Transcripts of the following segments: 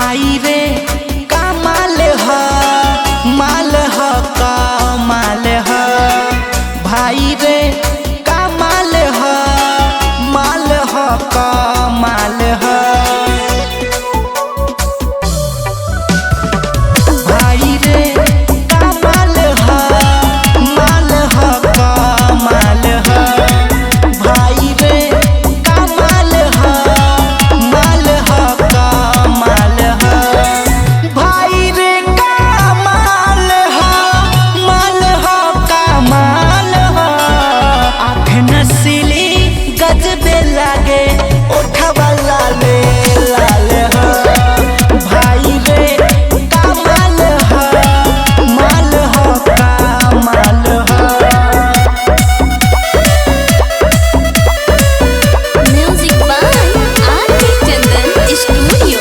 भाई रे कमाल ह माल ह कमाल ह भाई रे कमाल ह माल ह कमाल ह भाई रे कमाल ह माल ह कमाल ह भाई रे कमाल ह माल ह कमाल ह भाई रे कमाल ह माल ह कमाल ह आँख नसीली गजबे लागे ओठवा लाले लाल ह भाई रे कमाल ह माल ह कमाल ह Music by R.K. Chandan Studio.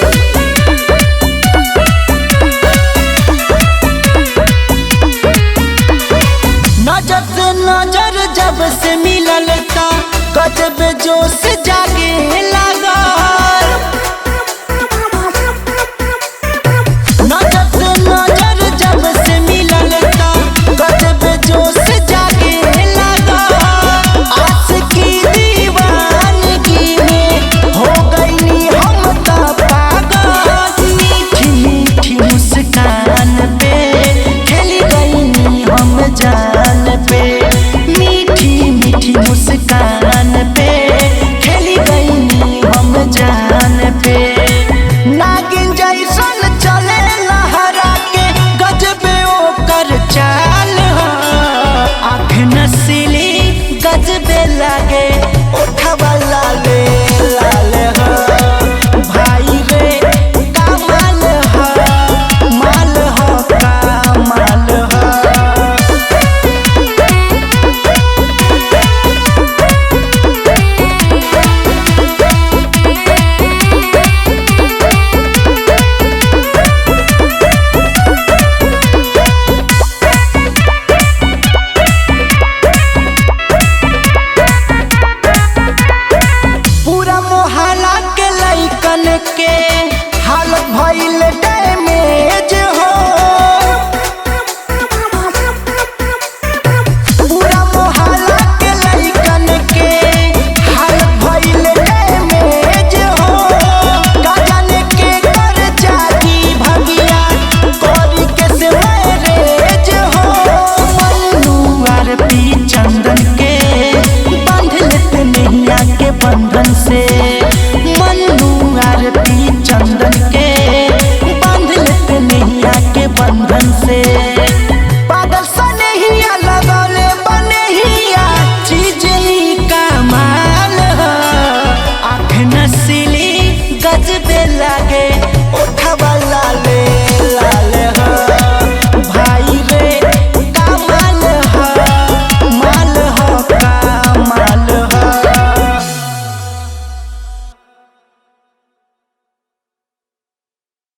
नजर से नजर जब से मिलल ता गजब जोश जागे लागल नजर से नजर जब से मिलल ता गजब जोश जागे लागल आशिकी दीवानगी में हो गईनी हम ता पागल मीठी मीठी मुस्कान पे खेली गईनी हम जान पे मीठी मीठी मुस्कान पे खेली गईनी हम जान पे नागिन जैसन चले लहरा के गजबे ओकर चाल ह आँख नसीली गजबे लागे ओठवा लाले लाल ह भाई रे कमाल ह माल ह कमाल ह पूरा मोहल्ला के लइकन के हालत भइल डैमेज हो